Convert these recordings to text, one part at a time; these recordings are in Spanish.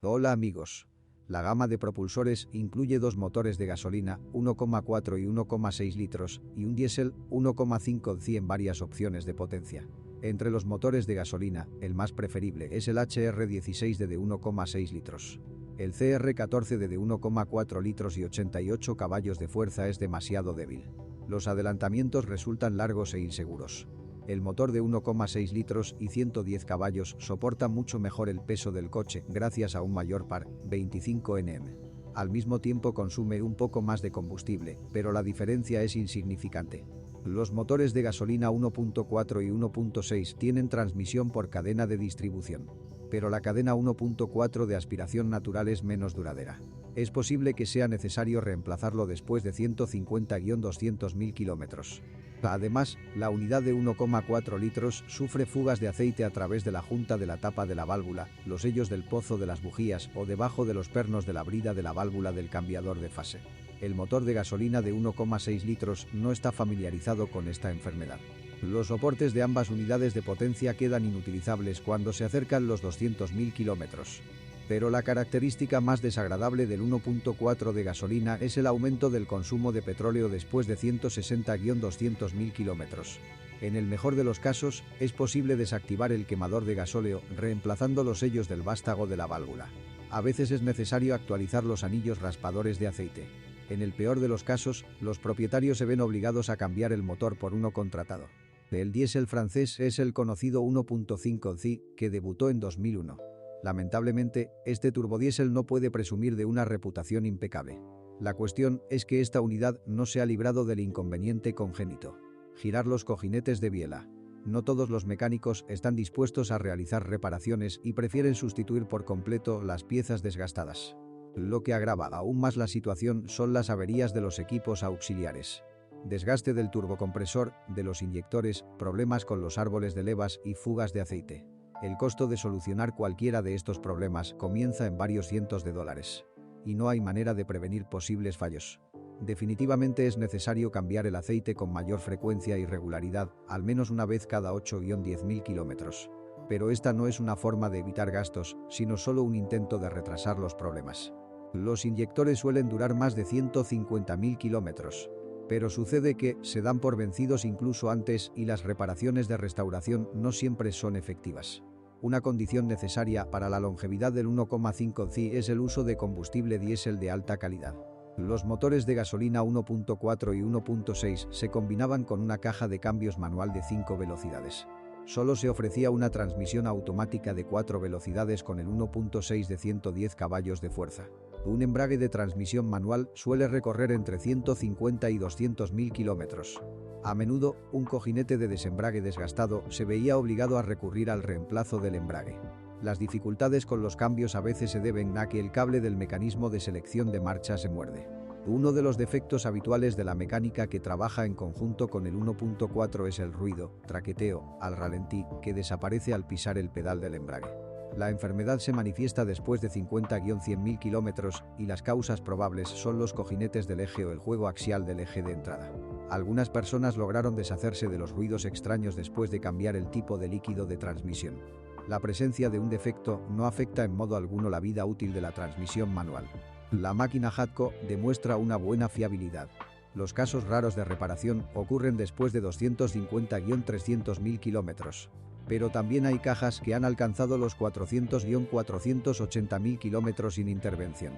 Hola amigos. La gama de propulsores incluye dos motores de gasolina, 1,4 y 1,6 litros, y un diésel, 1,5 en varias opciones de potencia. Entre los motores de gasolina, el más preferible es el HR16 de 1,6 litros. El CR14 de 1,4 litros y 88 caballos de fuerza es demasiado débil. Los adelantamientos resultan largos e inseguros. El motor de 1,6 litros y 110 caballos soporta mucho mejor el peso del coche gracias a un mayor par, 25 Nm. Al mismo tiempo consume un poco más de combustible, pero la diferencia es insignificante. Los motores de gasolina 1.4 y 1.6 tienen transmisión por cadena de distribución. Pero la cadena 1.4 de aspiración natural es menos duradera. Es posible que sea necesario reemplazarlo después de 150-200.000 kilómetros. Además, la unidad de 1,4 litros sufre fugas de aceite a través de la junta de la tapa de la válvula, los sellos del pozo de las bujías o debajo de los pernos de la brida de la válvula del cambiador de fase. El motor de gasolina de 1,6 litros no está familiarizado con esta enfermedad. Los soportes de ambas unidades de potencia quedan inutilizables cuando se acercan los 200.000 kilómetros. Pero la característica más desagradable del 1.4 de gasolina es el aumento del consumo de petróleo después de 160-200.000 kilómetros. En el mejor de los casos, es posible desactivar el quemador de gasóleo reemplazando los sellos del vástago de la válvula. A veces es necesario actualizar los anillos raspadores de aceite. En el peor de los casos, los propietarios se ven obligados a cambiar el motor por uno contratado. El diésel francés es el conocido 1.5 CI, que debutó en 2001. Lamentablemente, este turbodiesel no puede presumir de una reputación impecable. La cuestión es que esta unidad no se ha librado del inconveniente congénito: girar los cojinetes de biela. No todos los mecánicos están dispuestos a realizar reparaciones y prefieren sustituir por completo las piezas desgastadas. Lo que agrava aún más la situación son las averías de los equipos auxiliares. Desgaste del turbocompresor, de los inyectores, problemas con los árboles de levas y fugas de aceite. El costo de solucionar cualquiera de estos problemas comienza en varios cientos de dólares. Y no hay manera de prevenir posibles fallos. Definitivamente es necesario cambiar el aceite con mayor frecuencia y regularidad, al menos una vez cada 8-10.000 kilómetros. Pero esta no es una forma de evitar gastos, sino solo un intento de retrasar los problemas. Los inyectores suelen durar más de 150.000 kilómetros. Pero sucede que se dan por vencidos incluso antes y las reparaciones de restauración no siempre son efectivas. Una condición necesaria para la longevidad del 1,5 CI es el uso de combustible diésel de alta calidad. Los motores de gasolina 1.4 y 1.6 se combinaban con una caja de cambios manual de 5 velocidades. Solo se ofrecía una transmisión automática de 4 velocidades con el 1.6 de 110 caballos de fuerza. Un embrague de transmisión manual suele recorrer entre 150 y 200.000 kilómetros. A menudo, un cojinete de desembrague desgastado se veía obligado a recurrir al reemplazo del embrague. Las dificultades con los cambios a veces se deben a que el cable del mecanismo de selección de marcha se muerde. Uno de los defectos habituales de la mecánica que trabaja en conjunto con el 1.4 es el ruido, traqueteo, al ralentí, que desaparece al pisar el pedal del embrague. La enfermedad se manifiesta después de 50-100.000 kilómetros y las causas probables son los cojinetes del eje o el juego axial del eje de entrada. Algunas personas lograron deshacerse de los ruidos extraños después de cambiar el tipo de líquido de transmisión. La presencia de un defecto no afecta en modo alguno la vida útil de la transmisión manual. La máquina Hatco demuestra una buena fiabilidad. Los casos raros de reparación ocurren después de 250-300.000 kilómetros. Pero también hay cajas que han alcanzado los 400-480.000 kilómetros sin intervención.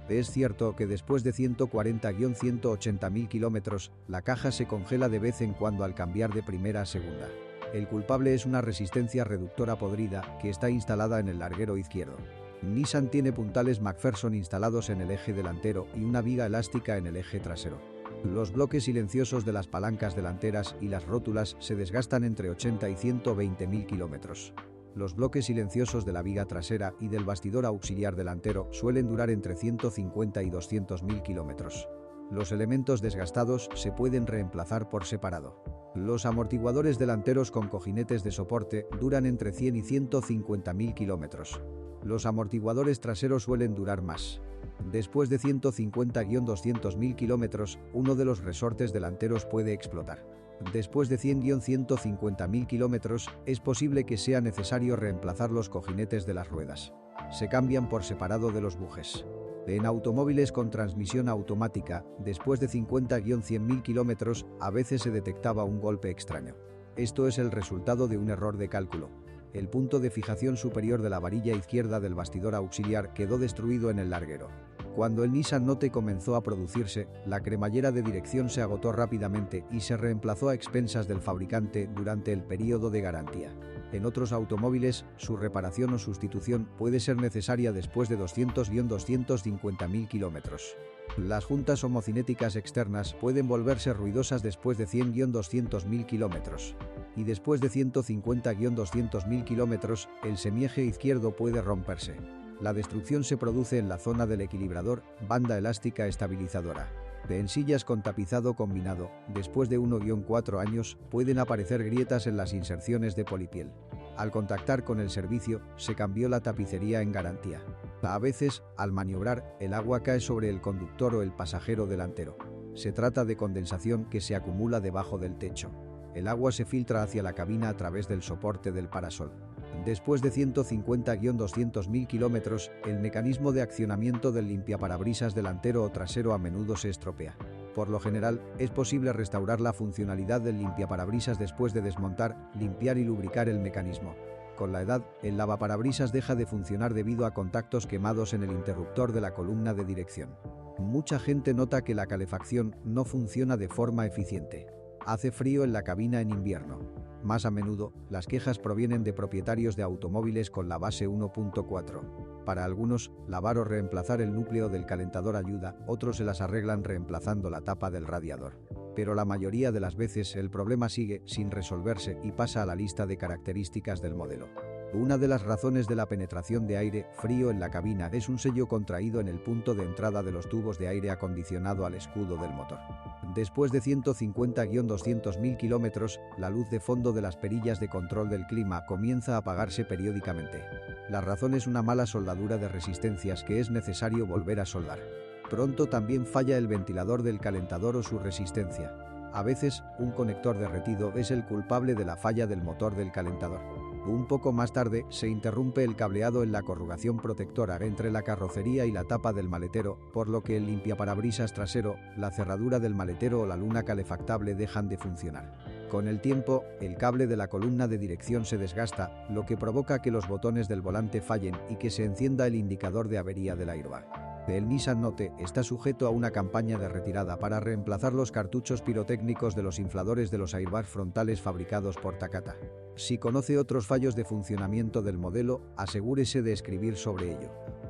Es cierto que después de 140-180.000 kilómetros, la caja se congela de vez en cuando al cambiar de primera a segunda. El culpable es una resistencia reductora podrida que está instalada en el larguero izquierdo. Nissan tiene puntales McPherson instalados en el eje delantero y una viga elástica en el eje trasero. Los bloques silenciosos de las palancas delanteras y las rótulas se desgastan entre 80 y 120.000 kilómetros. Los bloques silenciosos de la viga trasera y del bastidor auxiliar delantero suelen durar entre 150 y 200.000 kilómetros. Los elementos desgastados se pueden reemplazar por separado. Los amortiguadores delanteros con cojinetes de soporte duran entre 100 y 150.000 kilómetros. Los amortiguadores traseros suelen durar más. Después de 150-200.000 kilómetros, uno de los resortes delanteros puede explotar. Después de 100-150.000 kilómetros, es posible que sea necesario reemplazar los cojinetes de las ruedas. se cambian por separado de los bujes. En automóviles con transmisión automática, después de 50-100.000 kilómetros, a veces se detectaba un golpe extraño. Esto es el resultado de un error de cálculo. El punto de fijación superior de la varilla izquierda del bastidor auxiliar quedó destruido en el larguero. Cuando el Nissan Note comenzó a producirse, la cremallera de dirección se agotó rápidamente y se reemplazó a expensas del fabricante durante el periodo de garantía. En otros automóviles, su reparación o sustitución puede ser necesaria después de 200-250.000 kilómetros. Las juntas homocinéticas externas pueden volverse ruidosas después de 100-200.000 kilómetros. Y después de 150-200.000 kilómetros, el semieje izquierdo puede romperse. La destrucción se produce en la zona del equilibrador, banda elástica estabilizadora. En sillas con tapizado combinado, después de 1-4 años, pueden aparecer grietas en las inserciones de polipiel. Al contactar con el servicio, se cambió la tapicería en garantía. A veces, al maniobrar, el agua cae sobre el conductor o el pasajero delantero. Se trata de condensación que se acumula debajo del techo. El agua se filtra hacia la cabina a través del soporte del parasol. Después de 150-200.000 kilómetros, el mecanismo de accionamiento del limpiaparabrisas delantero o trasero a menudo se estropea. Por lo general, es posible restaurar la funcionalidad del limpiaparabrisas después de desmontar, limpiar y lubricar el mecanismo. Con la edad, el lavaparabrisas deja de funcionar debido a contactos quemados en el interruptor de la columna de dirección. Mucha gente nota que la calefacción no funciona de forma eficiente. Hace frío en la cabina en invierno. Más a menudo, las quejas provienen de propietarios de automóviles con la base 1.4. Para algunos, lavar o reemplazar el núcleo del calentador ayuda, otros se las arreglan reemplazando la tapa del radiador. Pero la mayoría de las veces el problema sigue sin resolverse y pasa a la lista de características del modelo. Una de las razones de la penetración de aire frío en la cabina es un sello contraído en el punto de entrada de los tubos de aire acondicionado al escudo del motor. Después de 150-200.000 kilómetros, la luz de fondo de las perillas de control del clima comienza a apagarse periódicamente. La razón es una mala soldadura de resistencias que es necesario volver a soldar. Pronto también falla el ventilador del calentador o su resistencia. A veces, un conector derretido es el culpable de la falla del motor del calentador. Un poco más tarde, se interrumpe el cableado en la corrugación protectora entre la carrocería y la tapa del maletero, por lo que el limpiaparabrisas trasero, la cerradura del maletero o la luna calefactable dejan de funcionar. Con el tiempo, el cable de la columna de dirección se desgasta, lo que provoca que los botones del volante fallen y que se encienda el indicador de avería del airbag. El Nissan Note está sujeto a una campaña de retirada para reemplazar los cartuchos pirotécnicos de los infladores de los airbags frontales fabricados por Takata. Si conoce otros fallos de funcionamiento del modelo, asegúrese de escribir sobre ello.